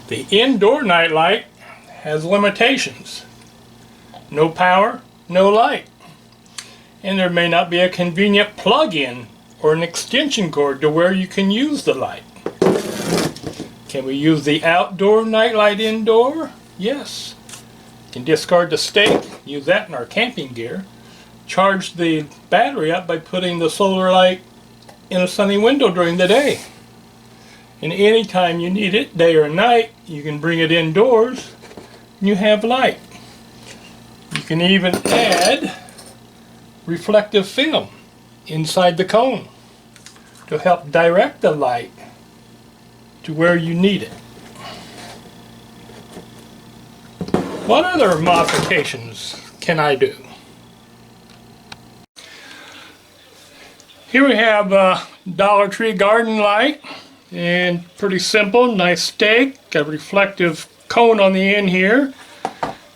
The indoor nightlight has limitations. No power, no light. And there may not be a convenient plug-in or an extension cord to where you can use the light. Can we use the outdoor nightlight indoor? Yes. You can discard the stake, use that in our camping gear. Charge the battery up by putting the solar light in a sunny window during the day. And anytime you need it, day or night, you can bring it indoors and you have light. You can even add reflective film inside the cone to help direct the light to where you need it. What other modifications can I do? Here we have a Dollar Tree garden light, and pretty simple, nice stake, got a reflective cone on the end here.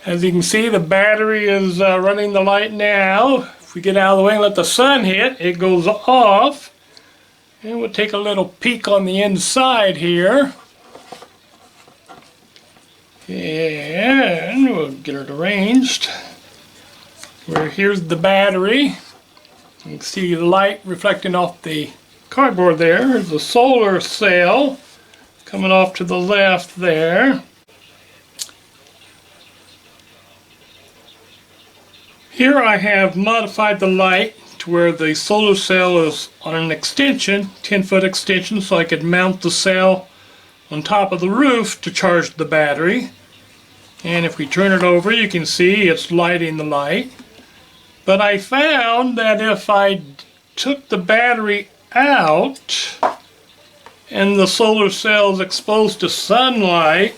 As you can see, the battery is running the light now. If we get out of the way and let the sun hit, it goes off. And we'll take a little peek on the inside here. And we'll get it arranged. Here's the battery. You can see the light reflecting off the cardboard there. There's the solar cell coming off to the left there. Here I have modified the light to where the solar cell is on an extension, 10-foot extension, so I could mount the cell on top of the roof to charge the battery. And if we turn it over, you can see it's lighting the light. But I found that if I took the battery out and the solar cell is exposed to sunlight,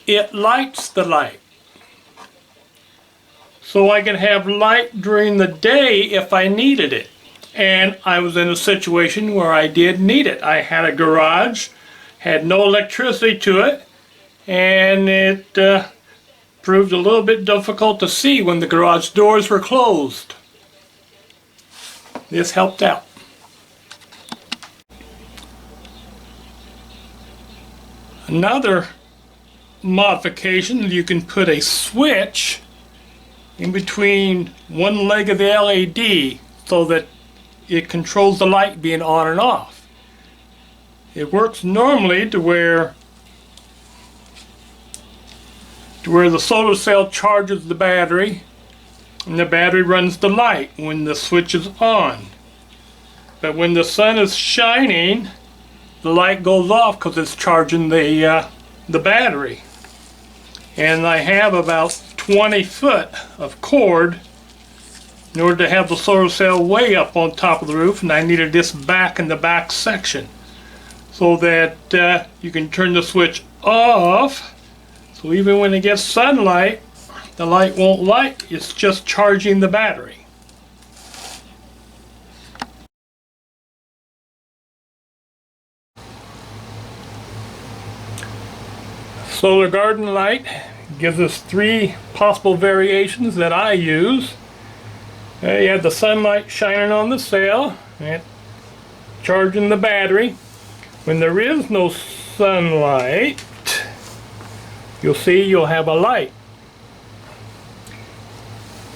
it lights the light. So I can have light during the day if I needed it. And I was in a situation where I did need it. I had a garage, had no electricity to it, and it proved a little bit difficult to see when the garage doors were closed. This helped out. Another modification, you can put a switch in between one leg of the LED so that it controls the light being on and off. It works normally to where the solar cell charges the battery and the battery runs the light when the switch is on. But when the sun is shining, the light goes off because it's charging the battery. And I have about 20 foot of cord in order to have the solar cell way up on top of the roof, and I needed this back in the back section so that you can turn the switch off, so even when it gets sunlight, the light won't light, it's just charging the battery. Solar garden light gives us 3 possible variations that I use. You have the sunlight shining on the cell and charging the battery. When there is no sunlight, you'll have a light.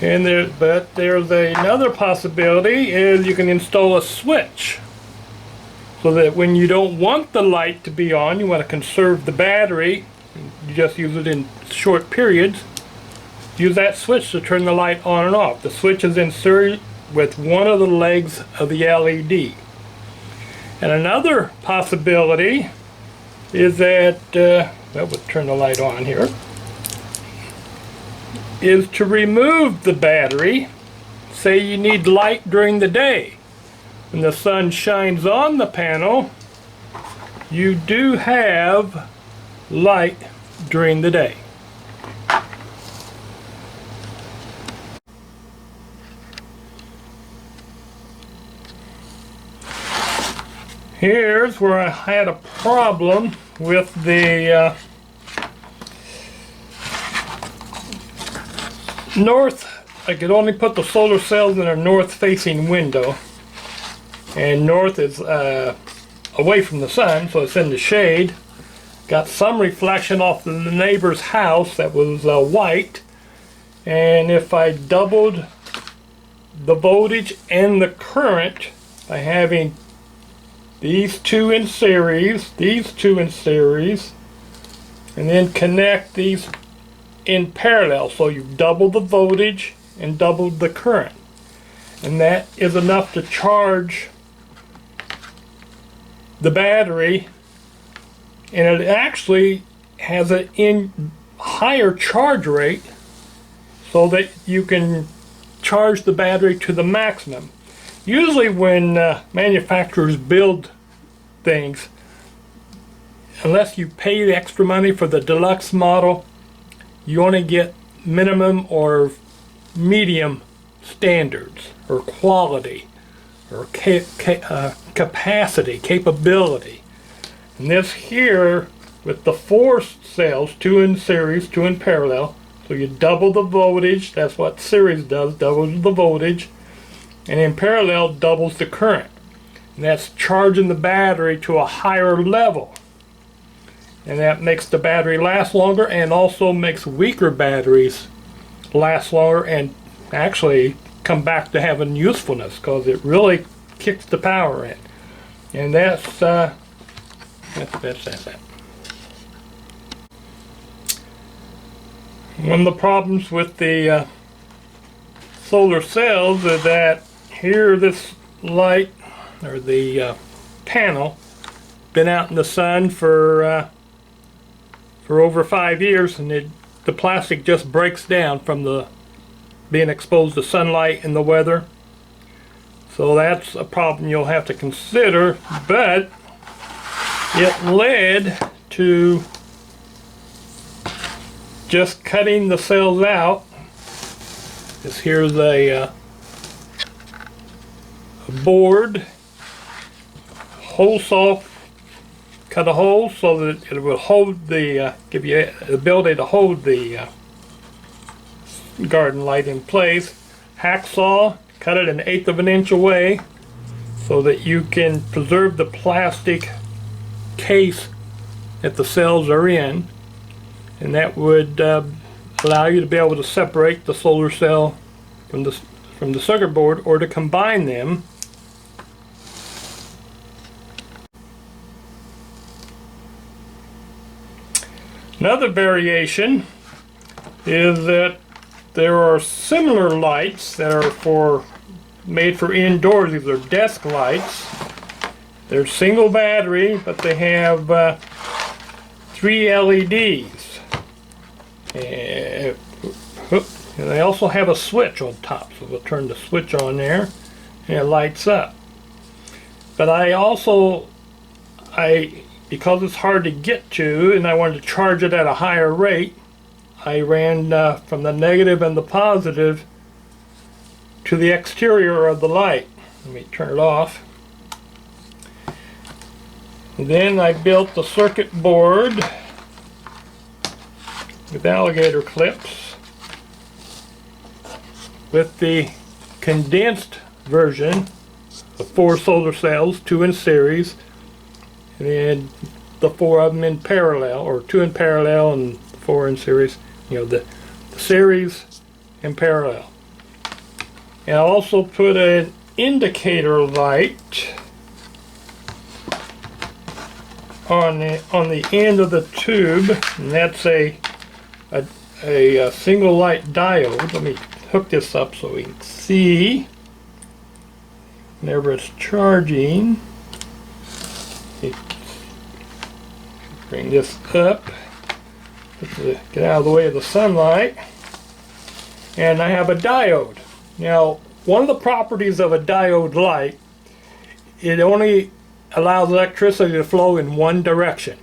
But there's another possibility is you can install a switch so that when you don't want the light to be on, you want to conserve the battery, you just use it in short periods, use that switch to turn the light on and off. The switch is inserted with one of the legs of the LED. And another possibility is that, we'll turn the light on here, is to remove the battery. Say you need light during the day. When the sun shines on the panel, you do have light during the day. Here's where I had a problem with the north. I could only put the solar cells in a north-facing window, and north is away from the sun, so it's in the shade. got some reflection off the neighbor's house that was white, and if I doubled the voltage and the current by having these two in series, and then connect these in parallel, so you've doubled the voltage and doubled the current, and that is enough to charge the battery, and it actually has an higher charge rate so that you can charge the battery to the maximum. Usually when manufacturers build things, unless you pay the extra money for the deluxe model, you only get minimum or medium standards or quality or capacity, capability. And this here, with the 4 cells, 2 in series, 2 in parallel, so you double the voltage. That's what series does, doubles the voltage, and in parallel doubles the current. And that's charging the battery to a higher level, and that makes the battery last longer, and also makes weaker batteries last longer and actually come back to having usefulness, because it really kicks the power in. And that's that. One of the problems with the solar cells is that here this light, or the panel, been out in the sun for over 5 years, and the plastic just breaks down from the being exposed to sunlight and the weather. So that's a problem you'll have to consider, but it led to just cutting the cells out. Here's a board, hole saw, cut a hole so that it will hold the, give you the ability to hold the garden light in place. Hacksaw, cut it 1/8 of an inch away so that you can preserve the plastic case that the cells are in, and that would allow you to be able to separate the solar cell from the circuit board, or to combine them. Another variation is that there are similar lights that are made for indoors. These are desk lights. They're single battery, but they have 3 LEDs. And they also have a switch on top, so we'll turn the switch on there and it lights up. But because it's hard to get to and I wanted to charge it at a higher rate, I ran from the negative and the positive to the exterior of the light. Let me turn it off. And then I built the circuit board with alligator clips with the condensed version of 4 solar cells, 2 in series, and the 4 of them in parallel, or 2 in parallel and 4 in series. You know, the series in parallel. And I also put an indicator light on the end of the tube, and that's a single light diode. Let me hook this up so we can see whenever it's charging. Bring this up, get out of the way of the sunlight, and I have a diode. Now, one of the properties of a diode light, it only allows electricity to flow in one direction.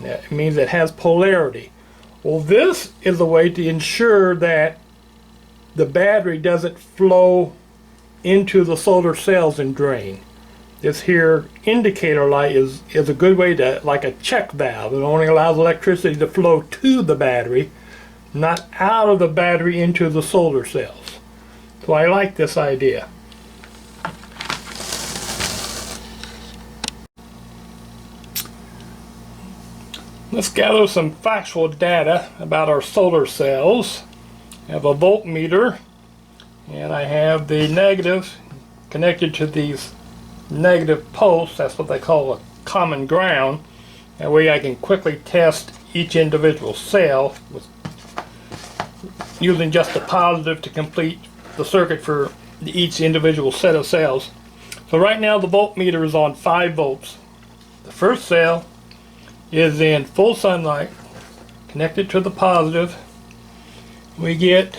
That means it has polarity. Well, this is a way to ensure that the battery doesn't flow into the solar cells and drain. This here indicator light is a good way to, like a check valve. It only allows electricity to flow to the battery, not out of the battery into the solar cells. So I like this idea. Let's gather some factual data about our solar cells. I have a voltmeter, and I have the negative connected to these negative posts. That's what they call a common ground. That way I can quickly test each individual cell with using just the positive to complete the circuit for each individual set of cells. So right now the voltmeter is on 5 volts. The first cell is in full sunlight, connected to the positive. We get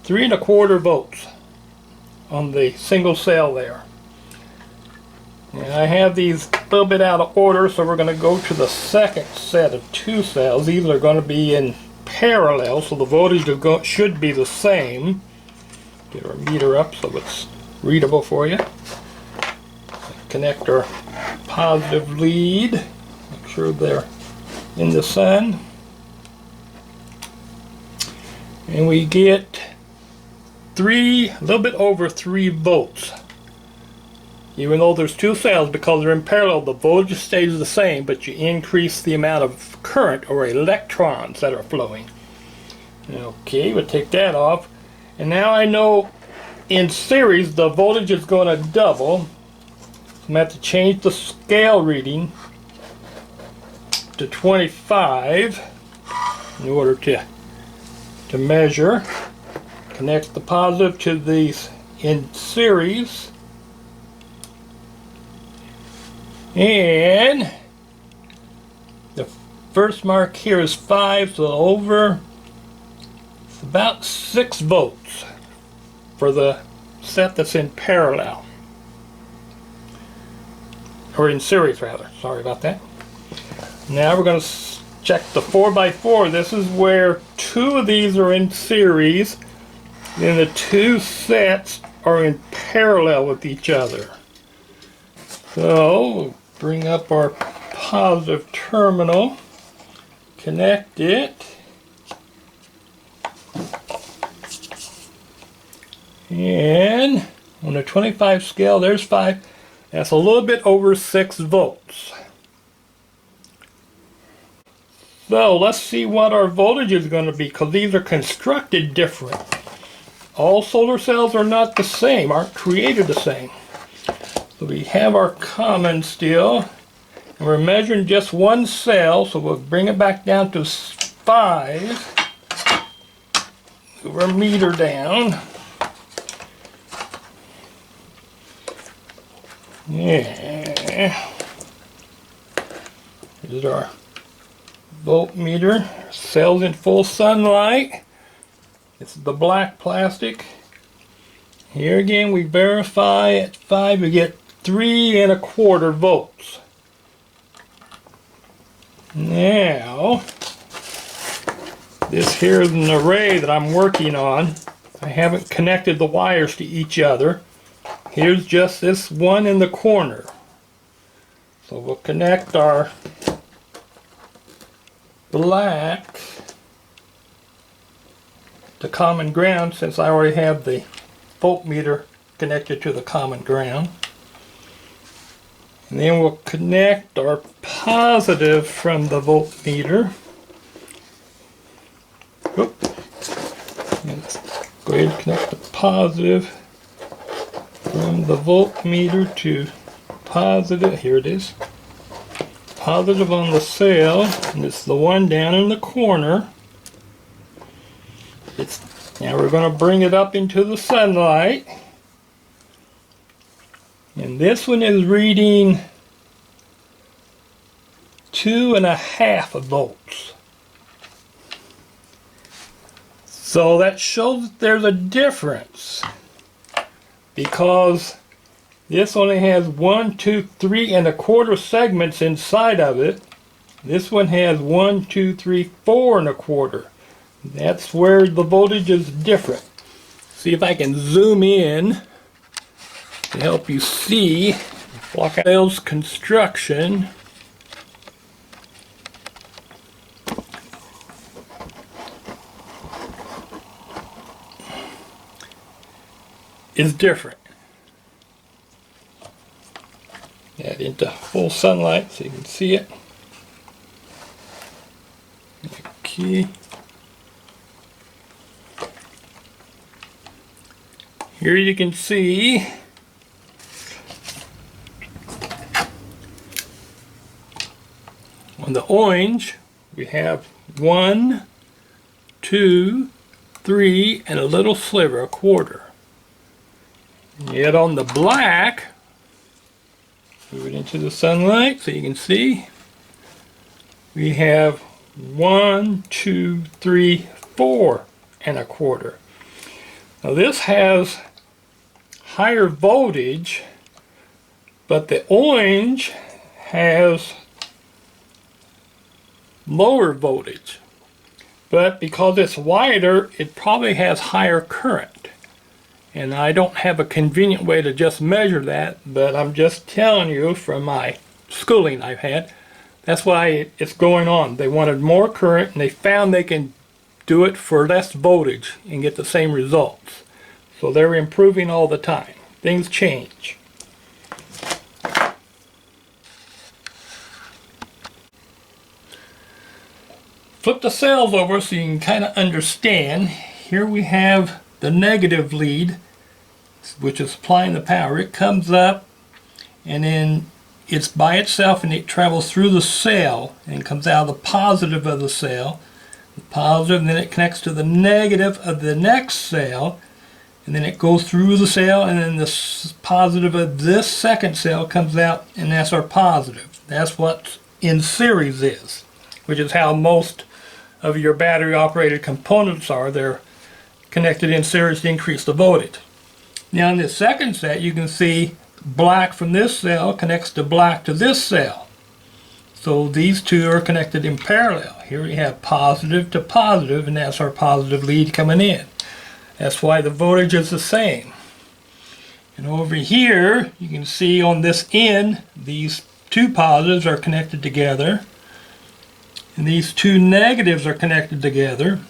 3 1/4 volts on the single cell there. And I have these a little bit out of order, so we're going to go to the second set of 2 cells. These are going to be in parallel, so the voltage should be the same. Get our meter up so it's readable for you. Connect our positive lead. Make sure they're in the sun. And we get a little bit over 3 volts. Even though there's 2 cells, because they're in parallel, the voltage stays the same, but you increase the amount of current or electrons that are flowing. Okay, we'll take that off. And now I know in series the voltage is going to double. I'm going to have to change the scale reading to 25 in order to measure. Connect the positive to these in series. And the first mark here is 5, so over about 6 volts for the set that's in parallel. Or in series rather, sorry about that. Now we're going to check the 4x4. This is where 2 of these are in series, then the 2 sets are in parallel with each other. So we'll bring up our positive terminal, connect it, and on the 25 scale, there's 5. That's a little bit over 6 volts. So let's see what our voltage is going to be, because these are constructed different. All solar cells are not the same, aren't created the same. So we have our common still, and we're measuring just 1 cell, so we'll bring it back down to 5. Move our meter down. Yeah. Here's our voltmeter. Cells in full sunlight. It's the black plastic. Here again we verify at 5 we get 3 1/4 volts. Now this here is an array that I'm working on. I haven't connected the wires to each other. Here's just this one in the corner. So we'll connect our black to common ground, since I already have the voltmeter connected to the common ground. And then we'll connect our positive from the voltmeter. Oop. And let's go ahead and connect the positive from the voltmeter to positive. Here it is. Positive on the cell, and it's the one down in the corner. Now we're going to bring it up into the sunlight. And this one is reading 2.5 volts. So that shows that there's a difference, because this only has 1, 2, 3 1/4 segments inside of it. This one has 1, 2, 3, 4 1/4. That's where the voltage is different. See if I can zoom in to help you see. Block cells construction. Is different. Add into full sunlight so you can see it. Okay. Here you can see on the orange we have 1, 2, 3, and a little sliver, a quarter. Yet on the black, move it into the sunlight so you can see, we have 1, 2, 3, 4 and a quarter. Now this has higher voltage, but the orange has lower voltage. But because it's wider, it probably has higher current. And I don't have a convenient way to just measure that, but I'm just telling you from my schooling I've had, that's why it's going on. They wanted more current, and they found they can do it for less voltage and get the same results. So they're improving all the time. Things change. Flip the cells over so you can kind of understand. Here we have the negative lead, which is supplying the power. It comes up and then it's by itself and it travels through the cell and comes out of the positive of the cell. The positive, and then it connects to the negative of the next cell, and then it goes through the cell, and then the positive of this second cell comes out, and that's our positive. That's what in series is, which is how most of your battery operated components are. They're connected in series to increase the voltage. Now in this second set you can see black from this cell connects to black to this cell. So these two are connected in parallel. Here we have positive to positive, and that's our positive lead coming in. That's why the voltage is the same. And over here you can see on this end these two positives are connected together and these two negatives are connected together.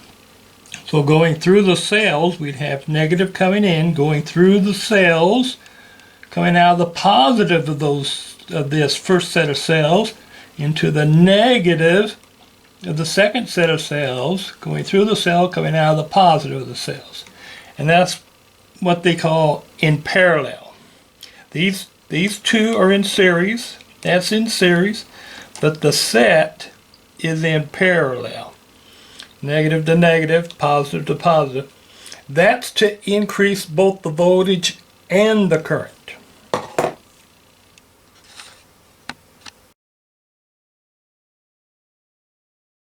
So going through the cells we'd have negative coming in, going through the cells, coming out of the positive of this first set of cells into the negative of the second set of cells, going through the cell, coming out of the positive of the cells. And that's what they call in parallel. These two are in series, that's in series, but the set is in parallel. Negative to negative, positive to positive. That's to increase both the voltage and the current.